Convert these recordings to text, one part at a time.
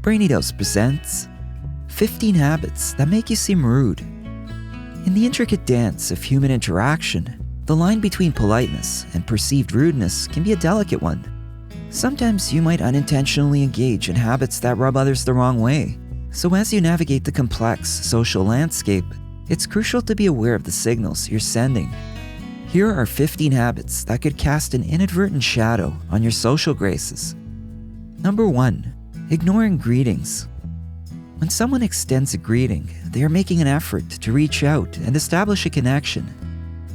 Brainy Dose presents 15 Habits That Make You Seem Rude. In the intricate dance of human interaction, the line between politeness and perceived rudeness can be a delicate one. Sometimes you might unintentionally engage in habits that rub others the wrong way. So as you navigate the complex social landscape, it's crucial to be aware of the signals you're sending. Here are 15 habits that could cast an inadvertent shadow on your social graces. Number 1. Ignoring greetings. When someone extends a greeting, they are making an effort to reach out and establish a connection.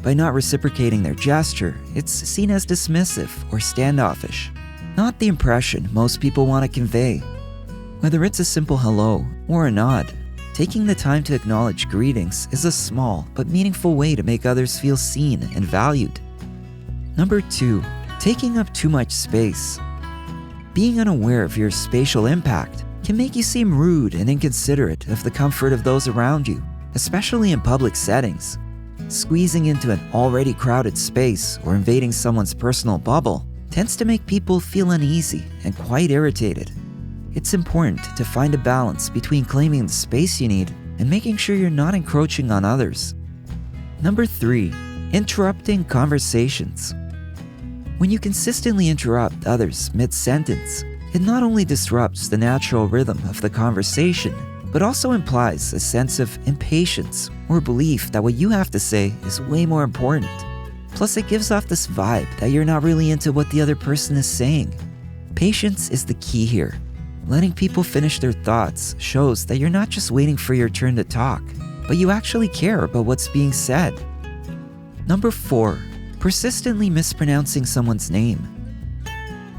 By not reciprocating their gesture, it's seen as dismissive or standoffish, not the impression most people want to convey. Whether it's a simple hello or a nod, taking the time to acknowledge greetings is a small but meaningful way to make others feel seen and valued. Number 2. Taking up too much space. Being unaware of your spatial impact can make you seem rude and inconsiderate of the comfort of those around you, especially in public settings. Squeezing into an already crowded space or invading someone's personal bubble tends to make people feel uneasy and quite irritated. It's important to find a balance between claiming the space you need and making sure you're not encroaching on others. Number 3. Interrupting conversations. When you consistently interrupt others mid-sentence, it not only disrupts the natural rhythm of the conversation, but also implies a sense of impatience or belief that what you have to say is way more important. Plus, it gives off this vibe that you're not really into what the other person is saying. Patience is the key here. Letting people finish their thoughts shows that you're not just waiting for your turn to talk, but you actually care about what's being said. Number 4. Persistently mispronouncing someone's name.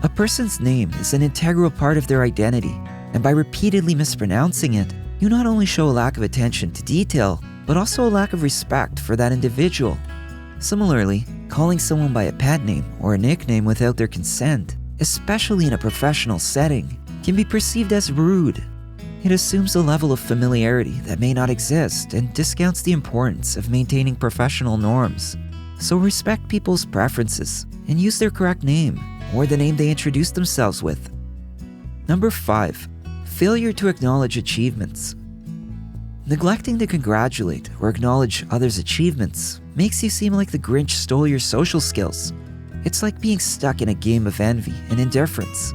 A person's name is an integral part of their identity, and by repeatedly mispronouncing it, you not only show a lack of attention to detail, but also a lack of respect for that individual. Similarly, calling someone by a pet name or a nickname without their consent, especially in a professional setting, can be perceived as rude. It assumes a level of familiarity that may not exist and discounts the importance of maintaining professional norms. So respect people's preferences and use their correct name or the name they introduce themselves with. Number 5. Failure to acknowledge achievements. Neglecting to congratulate or acknowledge others' achievements makes you seem like the Grinch stole your social skills. It's like being stuck in a game of envy and indifference.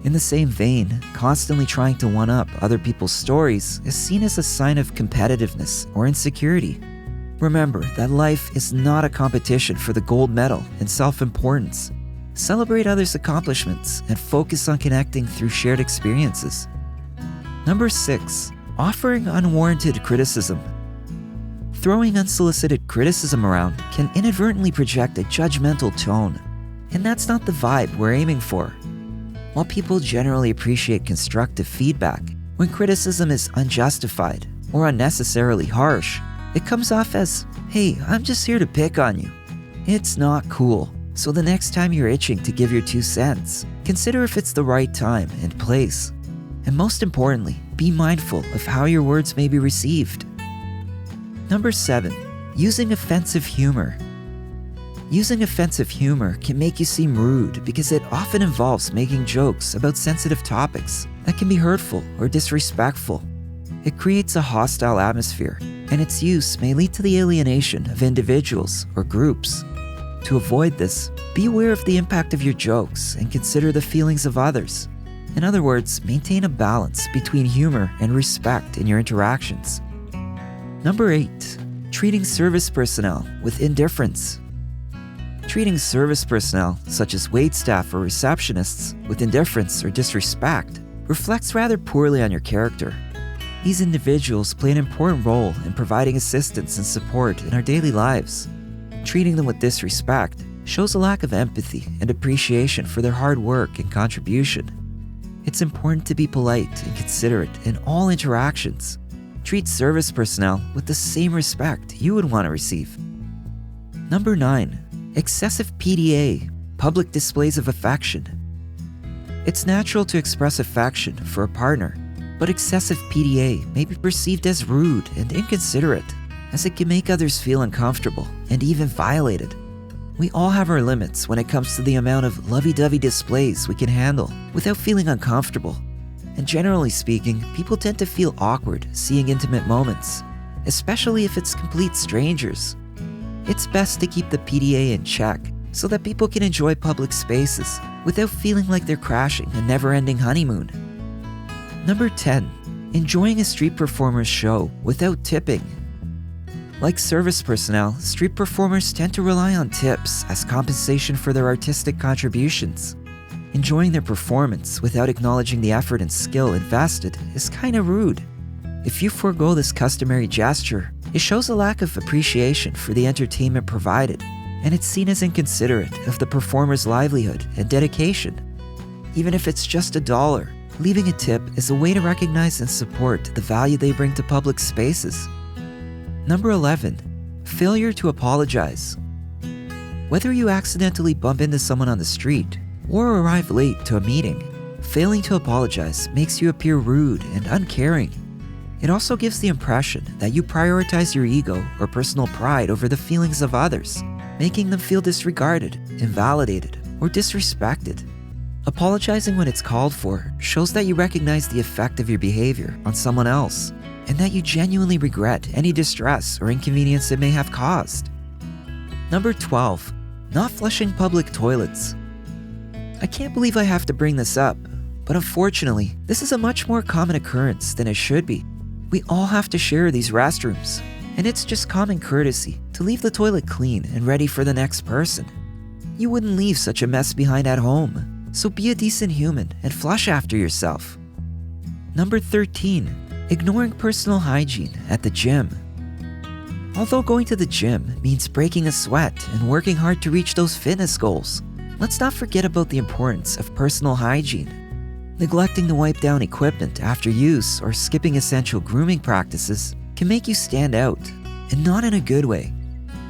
In the same vein, constantly trying to one-up other people's stories is seen as a sign of competitiveness or insecurity. Remember that life is not a competition for the gold medal in self-importance. Celebrate others' accomplishments and focus on connecting through shared experiences. Number 6. Offering unwarranted criticism. Throwing unsolicited criticism around can inadvertently project a judgmental tone, and that's not the vibe we're aiming for. While people generally appreciate constructive feedback, when criticism is unjustified or unnecessarily harsh, it comes off as, "Hey, I'm just here to pick on you." It's not cool, so the next time you're itching to give your 2 cents, consider if it's the right time and place. And most importantly, be mindful of how your words may be received. Number 7. Using offensive humor. Using offensive humor can make you seem rude because it often involves making jokes about sensitive topics that can be hurtful or disrespectful. It creates a hostile atmosphere, and its use may lead to the alienation of individuals or groups. To avoid this, be aware of the impact of your jokes and consider the feelings of others. In other words, maintain a balance between humor and respect in your interactions. Number 8. Treating service personnel with indifference. Treating service personnel, such as waitstaff or receptionists, with indifference or disrespect reflects rather poorly on your character. These individuals play an important role in providing assistance and support in our daily lives. Treating them with disrespect shows a lack of empathy and appreciation for their hard work and contribution. It's important to be polite and considerate in all interactions. Treat service personnel with the same respect you would want to receive. Number 9. Excessive PDA, public displays of affection. It's natural to express affection for a partner, but excessive PDA may be perceived as rude and inconsiderate, as it can make others feel uncomfortable and even violated. We all have our limits when it comes to the amount of lovey-dovey displays we can handle without feeling uncomfortable. and generally speaking, people tend to feel awkward seeing intimate moments, especially if it's complete strangers. It's best to keep the PDA in check so that people can enjoy public spaces without feeling like they're crashing a never-ending honeymoon. Number 10. Enjoying a street performer's show without tipping. Like service personnel, street performers tend to rely on tips as compensation for their artistic contributions. Enjoying their performance without acknowledging the effort and skill invested is kinda rude. If you forego this customary gesture, it shows a lack of appreciation for the entertainment provided, and it's seen as inconsiderate of the performer's livelihood and dedication. Even if it's just $1, leaving a tip is a way to recognize and support the value they bring to public spaces. Number 11. Failure to apologize. Whether you accidentally bump into someone on the street or arrive late to a meeting, failing to apologize makes you appear rude and uncaring. It also gives the impression that you prioritize your ego or personal pride over the feelings of others, making them feel disregarded, invalidated, or disrespected. Apologizing when it's called for shows that you recognize the effect of your behavior on someone else, and that you genuinely regret any distress or inconvenience it may have caused. Number 12. Not flushing public toilets. I can't believe I have to bring this up, but unfortunately, this is a much more common occurrence than it should be. We all have to share these restrooms, and it's just common courtesy to leave the toilet clean and ready for the next person. You wouldn't leave such a mess behind at home, so be a decent human and flush after yourself. Number 13. Ignoring personal hygiene at the gym. Although going to the gym means breaking a sweat and working hard to reach those fitness goals, let's not forget about the importance of personal hygiene. Neglecting to wipe down equipment after use or skipping essential grooming practices can make you stand out, and not in a good way.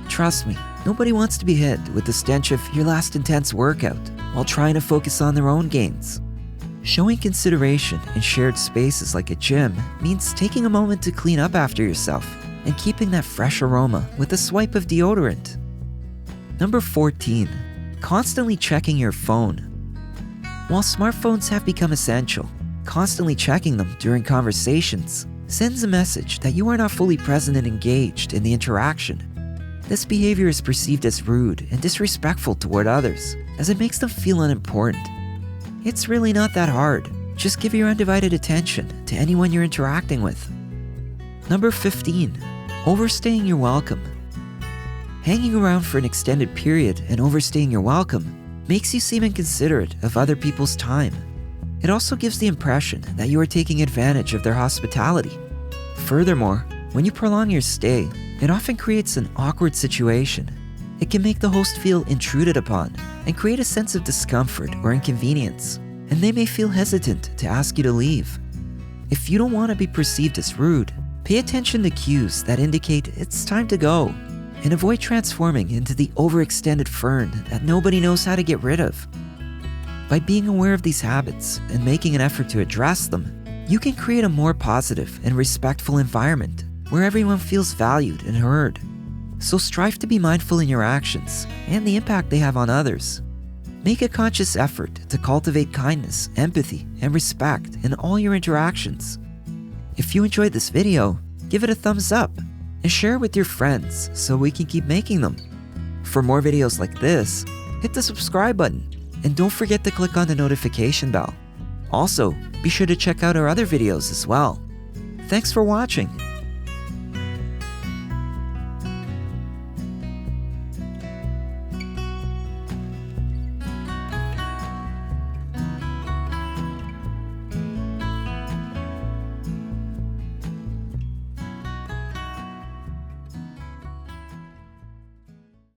Trust me, nobody wants to be hit with the stench of your last intense workout while trying to focus on their own gains. Showing consideration in shared spaces like a gym means taking a moment to clean up after yourself and keeping that fresh aroma with a swipe of deodorant. Number 14. Constantly checking your phone. While smartphones have become essential, constantly checking them during conversations sends a message that you are not fully present and engaged in the interaction. This behavior is perceived as rude and disrespectful toward others, as it makes them feel unimportant. It's really not that hard. Just give your undivided attention to anyone you're interacting with. Number 15. Overstaying your welcome. Hanging around for an extended period and overstaying your welcome makes you seem inconsiderate of other people's time. It also gives the impression that you are taking advantage of their hospitality. Furthermore, when you prolong your stay, it often creates an awkward situation. It can make the host feel intruded upon and create a sense of discomfort or inconvenience, and they may feel hesitant to ask you to leave. If you don't want to be perceived as rude, pay attention to cues that indicate it's time to go, and avoid transforming into the overextended fern that nobody knows how to get rid of. By being aware of these habits and making an effort to address them, you can create a more positive and respectful environment where everyone feels valued and heard. So strive to be mindful in your actions and the impact they have on others. Make a conscious effort to cultivate kindness, empathy, and respect in all your interactions. If you enjoyed this video, give it a thumbs up and share it with your friends so we can keep making them. For more videos like this, hit the subscribe button and don't forget to click on the notification bell. Also, be sure to check out our other videos as well. Thanks for watching.